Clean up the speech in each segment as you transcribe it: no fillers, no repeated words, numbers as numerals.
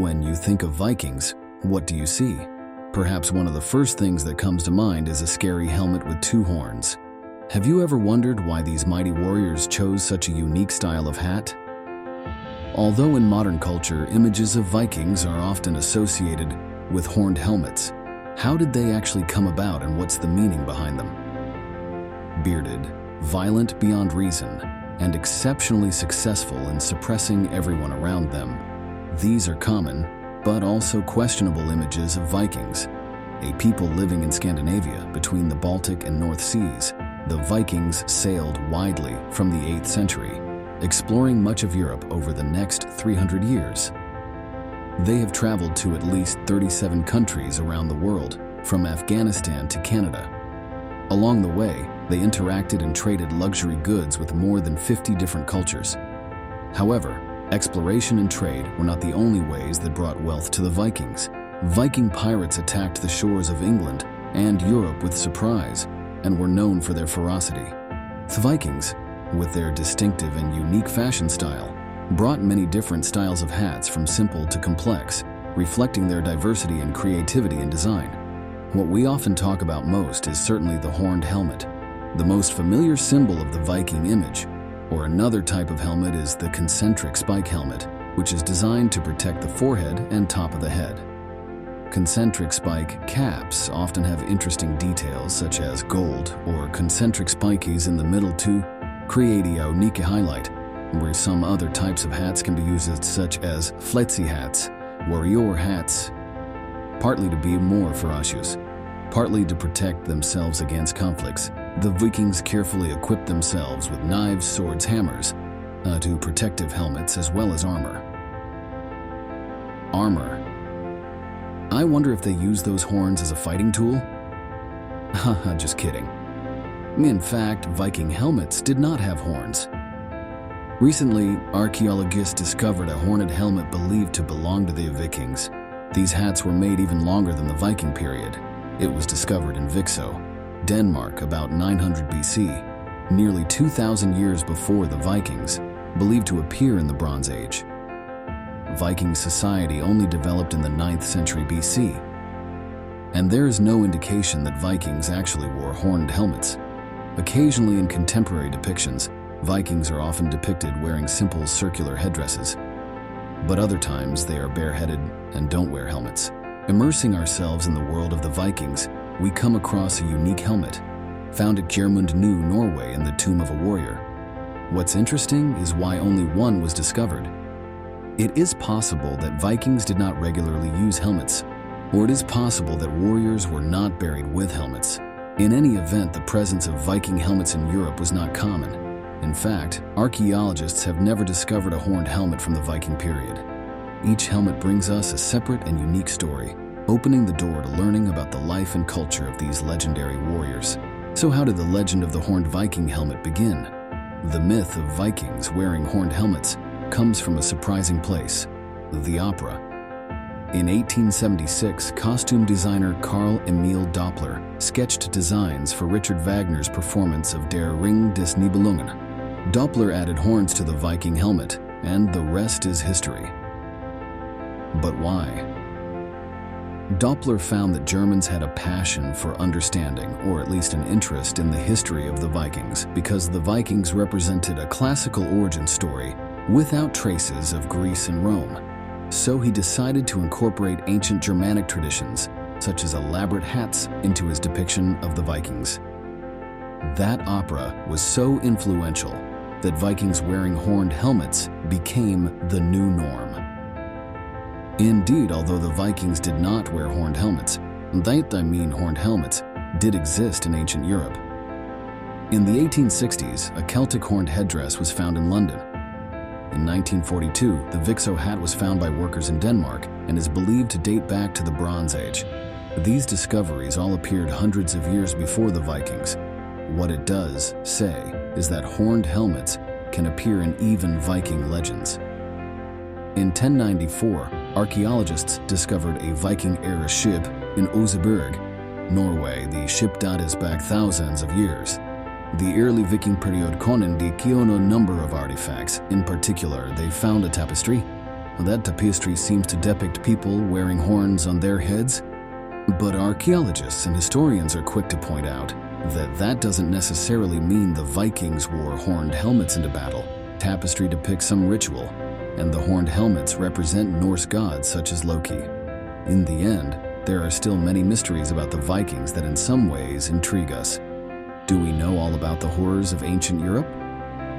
When you think of Vikings, what do you see? Perhaps one of the first things that comes to mind is a scary helmet with two horns. Have you ever wondered why these mighty warriors chose such a unique style of hat? Although in modern culture, images of Vikings are often associated with horned helmets, how did they actually come about and what's the meaning behind them? Bearded, violent beyond reason, and exceptionally successful in suppressing everyone around them. These are common, but also questionable images of Vikings, a people living in Scandinavia between the Baltic and North Seas. The Vikings sailed widely from the 8th century, exploring much of Europe over the next 300 years. They have traveled to at least 37 countries around the world, from Afghanistan to Canada. Along the way, they interacted and traded luxury goods with more than 50 different cultures. However, exploration and trade were not the only ways that brought wealth to the Vikings. Viking pirates attacked the shores of England and Europe with surprise and were known for their ferocity. The Vikings, with their distinctive and unique fashion style, brought many different styles of hats from simple to complex, reflecting their diversity and creativity in design. What we often talk about most is certainly the horned helmet, the most familiar symbol of the Viking image. Or another type of helmet is the concentric spike helmet, which is designed to protect the forehead and top of the head. Concentric spike caps often have interesting details such as gold or concentric spikies in the middle to create a unique highlight, where some other types of hats can be used such as fletsy hats, warrior hats, partly to be more ferocious, partly to protect themselves against conflicts. The Vikings carefully equipped themselves with knives, swords, hammers, to protective helmets as well as armor. Armor. I wonder if they used those horns as a fighting tool? Haha, just kidding. In fact, Viking helmets did not have horns. Recently, archaeologists discovered a horned helmet believed to belong to the Vikings. These hats were made even longer than the Viking period. It was discovered in Vikso, Denmark, about 900 BC, nearly 2,000 years before the Vikings, believed to appear in the Bronze Age. Viking society only developed in the 9th century BC, and there is no indication that Vikings actually wore horned helmets. Occasionally in contemporary depictions, Vikings are often depicted wearing simple circular headdresses, but other times they are bareheaded and don't wear helmets. Immersing ourselves in the world of the Vikings, we come across a unique helmet, found at Gjermund, Norway in the Tomb of a Warrior. What's interesting is why only one was discovered. It is possible that Vikings did not regularly use helmets, or it is possible that warriors were not buried with helmets. In any event, the presence of Viking helmets in Europe was not common. In fact, archaeologists have never discovered a horned helmet from the Viking period. Each helmet brings us a separate and unique story, opening the door to learning about the life and culture of these legendary warriors. So how did the legend of the horned Viking helmet begin? The myth of Vikings wearing horned helmets comes from a surprising place, the opera. In 1876, costume designer Carl Emil Doppler sketched designs for Richard Wagner's performance of Der Ring des Nibelungen. Doppler added horns to the Viking helmet, and the rest is history. But why? Doppler found that Germans had a passion for understanding, or at least an interest in the history of the Vikings, because the Vikings represented a classical origin story without traces of Greece and Rome. So he decided to incorporate ancient Germanic traditions, such as elaborate hats, into his depiction of the Vikings. That opera was so influential that Vikings wearing horned helmets became the new norm. Indeed, although the Vikings did not wear horned helmets, horned helmets did exist in ancient Europe. In the 1860s, a Celtic horned headdress was found in London. In 1942, the Vikso hat was found by workers in Denmark and is believed to date back to the Bronze Age. These discoveries all appeared hundreds of years before the Vikings. What it does say is that horned helmets can appear in even Viking legends. In 1094, archaeologists discovered a Viking-era ship in Oseberg, Norway. The ship dates back thousands of years. The early Viking period contained a number of artifacts. In particular, they found a tapestry, That tapestry seems to depict people wearing horns on their heads, but archaeologists and historians are quick to point out that that doesn't necessarily mean the Vikings wore horned helmets into battle. Tapestry depicts some ritual, and the horned helmets represent Norse gods such as Loki. In the end, there are still many mysteries about the Vikings that in some ways intrigue us. Do we know all about the horrors of ancient Europe?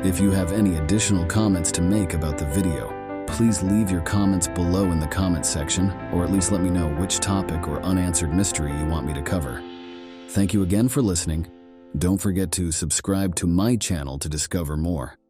If you have any additional comments to make about the video, please leave your comments below in the comments section, or at least let me know which topic or unanswered mystery you want me to cover. Thank you again for listening. Don't forget to subscribe to my channel to discover more.